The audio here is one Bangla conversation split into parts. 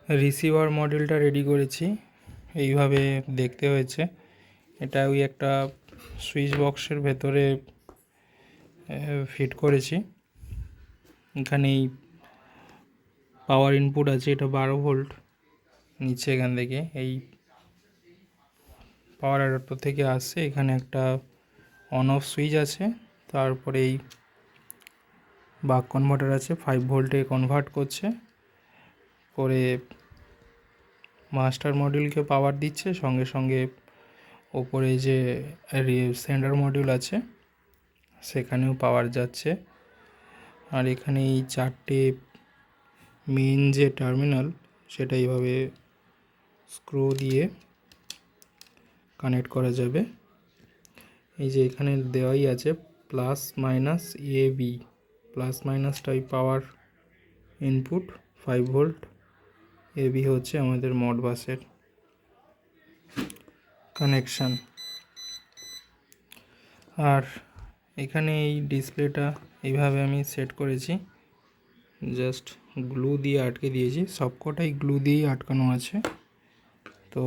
রিসিভার মডেলটা রেডি করেছি, এইভাবে দেখতে হয়েছে। এটা ওই একটা সুইচ বক্সের ভেতরে ফিট করেছি। এখানেই পাওয়ার ইনপুট আছে, এটা 12 ভোল্ট নিচ্ছে এখান থেকে, এই পাওয়ার অ্যাডাপ্টার থেকে আসছে। এখানে একটা অন অফ সুইচ আছে, তারপরে এই বাক কনভার্টার আছে, 5 ভোল্টে কনভার্ট করছে, করে মাস্টার মডিউলকে পাওয়ার দিচ্ছে। সঙ্গে সঙ্গে ওপরে যে সেন্ডার মডিউল আছে সেখানেও পাওয়ার যাচ্ছে। আর এখানে এই 4টে মেইন যে টার্মিনাল সেটা এইভাবে স্ক্রু দিয়ে কানেক্ট করা যাবে। এই যে এখানে দেওয়াই আছে প্লাস মাইনাস এবি, প্লাস মাইনাসটা ওই পাওয়ার ইনপুট 5 ভোল্ট, এবি হচ্ছে আমাদের মডবাসের কানেকশান। আর এখানে এই ডিসপ্লেটা এইভাবে আমি সেট করেছি, জাস্ট গ্লু দিয়ে আটকে দিয়েছি, সবকটাই গ্লু দিয়েই আটকানো আছে। তো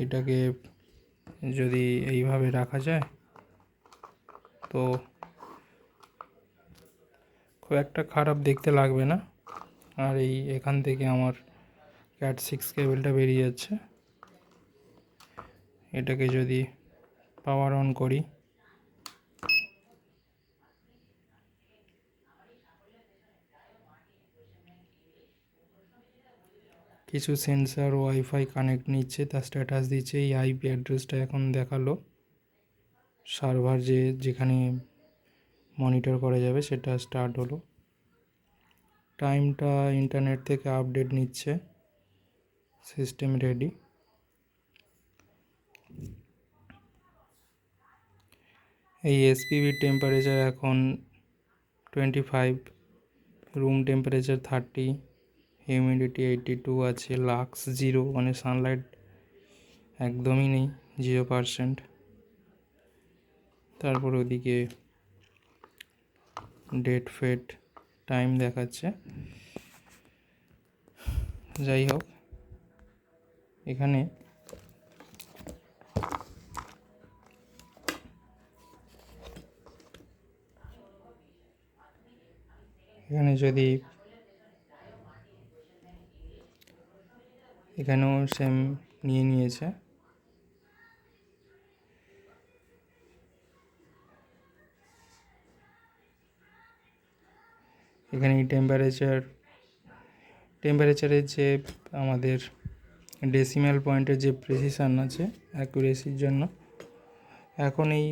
এটাকে যদি এইভাবে রাখা যায় তো খুব একটা খারাপ দেখতে লাগবে না। আর এই এখান থেকে আমার ক্যাট 6 কেবলটা বেরিয়ে যাচ্ছে। এটাকে যদি পাওয়ার অন করি, কিছু সেন্সার ওয়াইফাই কানেক্ট নিচ্ছে, তার স্ট্যাটাস দিচ্ছে। এই আইপি অ্যাড্রেসটা এখন দেখালো, সার্ভার যেখানে মনিটর করা যাবে সেটা স্টার্ট হলো। টাইমটা ইন্টারনেট থেকে আপডেট নিচ্ছে, সিস্টেম রেডি। এই এসপিবির টেম্পারেচার এখন 25, রুম টেম্পারেচার 30, হিউমিডিটি 82 আছে, লাক্স 0, মানে সানলাইট একদমই নেই, 0%। তারপর ওদিকে ডেট ফেট টাইম দেখাচ্ছে। যাই হোক, এখানে যদি এখানেও সেম নিয়েছে। এখানে টেম্পারেচারের যে আমাদের ডেসিমাল পয়েন্টের যে প্রেসিশন আছে অ্যাকুরেসির জন্য, এখন এই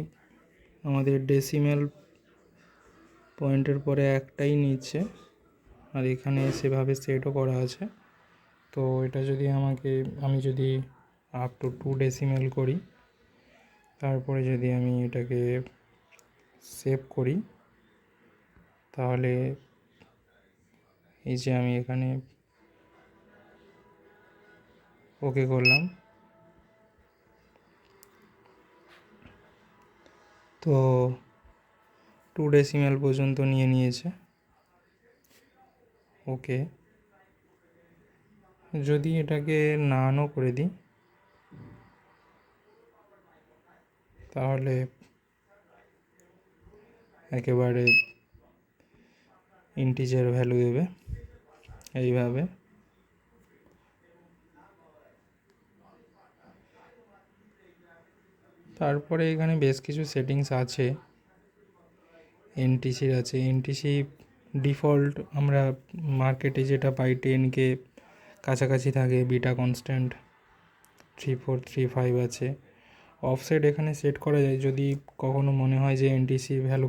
আমাদের ডেসিমাল পয়েন্টের পরে একটাই নিচ্ছে। আর এখানে সেভাবে সেটও করা আছে। তো এটা যদি আমি যদি আপ টু 2 ডেসিমাল করি, তারপরে যদি আমি এটাকে সেভ করি, তাহলে এই যে আমি এখানে ওকে করলাম, তো 2 ডেসিমাল পর্যন্ত নিয়েছে। ওকে, যদি এটাকে নানও করে দিই তাহলে একেবারে ইন্টিজার ভ্যালু দেবে এইভাবে। তারপরে এখানে বেশ কিছু সেটিংস আছে, এনটিসির আছে। এনটিসি ডিফল্ট আমরা মার্কেটে যেটা পাই 10K কাছাকাছি থাকে, বিটা কনস্ট্যান্ট 3435 আছে। অফসেট এখানে সেট করা যায়, যদি কখনো মনে হয় যে এনটিসি ভ্যালু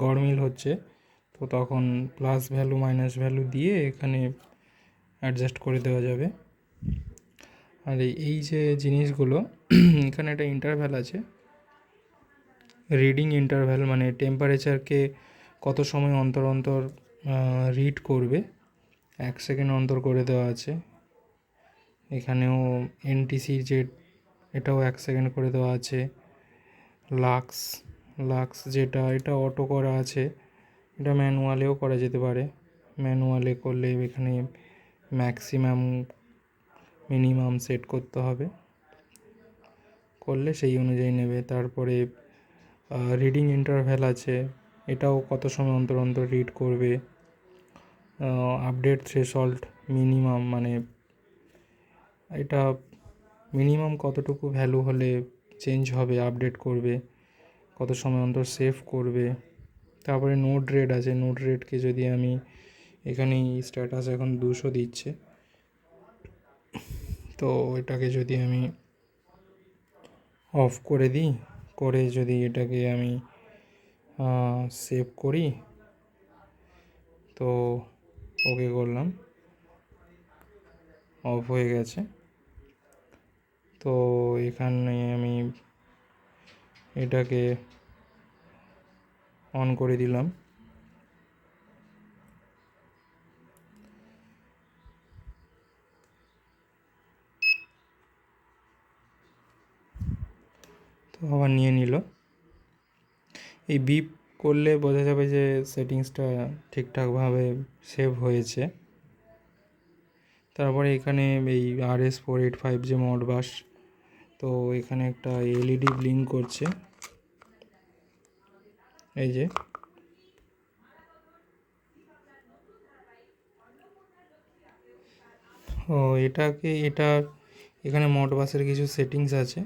গড়মিল হচ্ছে, তো তখন প্লাস ভ্যালু মাইনাস ভ্যালু দিয়ে এখানে অ্যাডজাস্ট করে দেওয়া যাবে। আর এই যে জিনিসগুলো, এখানে একটা ইন্টারভ্যাল আছে, রিডিং ইন্টারভ্যাল, মানে টেম্পারেচারকে কত সময় অন্তর অন্তর রিড করবে, 1 সেকেন্ড অন্তর করে দেওয়া আছে। এখানেও এনটিসি যে এটাও 1 সেকেন্ড করে দেওয়া আছে। লাক্স যেটা, এটা অটো করা আছে, এটা ম্যানুয়ালেও করা যেতে পারে। ম্যানুয়ালে করলে এখানে ম্যাক্সিমাম মিনিমাম সেট করতে হবে, করলে সেই অনুযায়ী নেবে। তারপরে রিডিং ইন্টারভ্যাল আছে, এটাও কত সময় অন্তর অন্তর রিড করবে। আপডেট থ্রেশহোল্ড মিনিমাম, মানে এটা মিনিমাম কতটুকু ভ্যালু হলে চেঞ্জ হবে, আপডেট করবে, কত সময় অন্তর সেভ করবে। তারপরে নোড রেট আছে, নোড রেটকে যদি আমি এখানে স্ট্যাটাস এখন 200 দিচ্ছে, তো এটাকে যদি আমি অফ করে দিই, করে যদি এটাকে আমি সেভ করি, তো ওকে করলাম, অফ হয়ে গেছে। তো এখানে আমি এটাকে অন করে দিলাম। তো আবার নিয়ে নিল। এই বিপ করলে বোঝা যাবে যে সেটিংসটা ঠিকঠাকভাবে সেভ হয়েছে। তারপরে এখানে এই RS485 যে মডবাস, তো এখানে একটা এলইডি ব্লিঙ্ক করছে, এই যে। ও এটা এখানে মডবাসের কিছু সেটিংস আছে,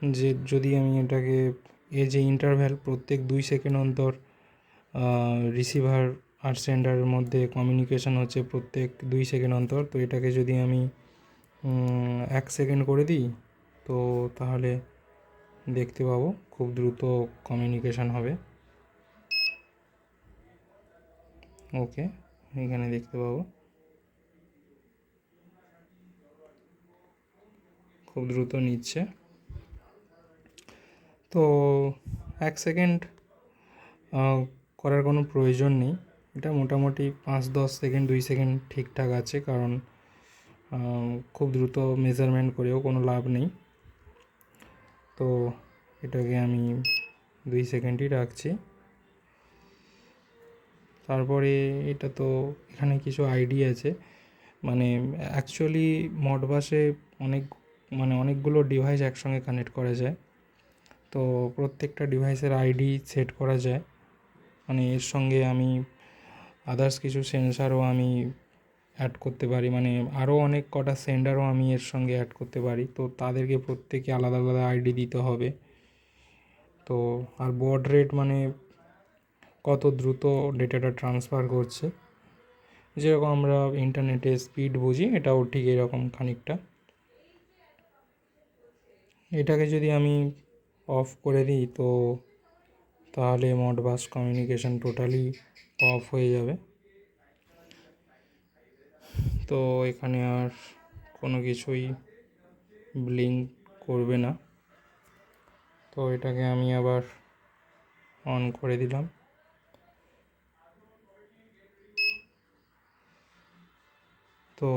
যে যদি আমি এটাকে যে ইন্টারভ্যাল প্রত্যেক 2 সেকেন্ড অন্তর রিসিভার আর সেন্ডারের মধ্যে কমিউনিকেশন হচ্ছে প্রত্যেক 2 সেকেন্ড অন্তর, তো এটাকে যদি আমি 1 সেকেন্ড করে দিই, তো তাহলে দেখতে পাবো খুব দ্রুত কমিউনিকেশন হবে। ওকে, এখানে দেখতে পাবো খুব দ্রুত নিচ্ছে। তো 1 সেকেন্ড করার কোনো প্রয়োজন নেই, এটা মোটামুটি 5-10 সেকেন্ড, 2 সেকেন্ড ঠিকঠাক আছে, কারণ খুব দ্রুত মেজারমেন্ট করেও কোনো লাভ নেই। তো এটাকে আমি 2 সেকেন্ডই রাখছি। তারপরে এটা তো এখানে কিছু আইডি আছে, মানে অ্যাকচুয়ালি মডবাসে অনেকগুলো ডিভাইস একসঙ্গে কানেক্ট করা যায়, তো প্রত্যেকটা ডিভাইসের আইডি সেট করা যায়। মানে এর সঙ্গে আমি আদার্স কিছু সেন্সারও আমি অ্যাড করতে পারি, মানে আরও অনেক কটা সেন্ডারও আমি এর সঙ্গে অ্যাড করতে পারি, তো তাদেরকে প্রত্যেকে আলাদা আলাদা আইডি দিতে হবে। তো আর বড রেট, মানে কত দ্রুত ডেটাটা ট্রান্সফার করছে, যেরকম আমরা ইন্টারনেটে স্পিড বুঝি, এটাও ঠিক এরকম খানিকটা। এটাকে যদি আমি অফ করে দিই, তো তাহলে মডবাস কমিউনিকেশন টোটালি অফ হয়ে যাবে। তো এখানে আর কোনো কিছুই ব্লিঙ্ক করবে না। তো এটাকে আমি আবার অন করে দিলাম। তো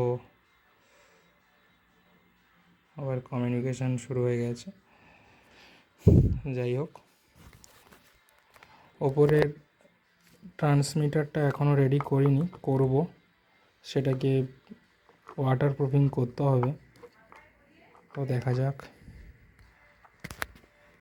আবার কমিউনিকেশান শুরু হয়ে গেছে। যাই হোক, ওপরের ট্রান্সমিটারটা এখনও রেডি করিনি, করব, সেটাকে ওয়াটারপ্রুফিং করতে হবে, তো দেখা যাক।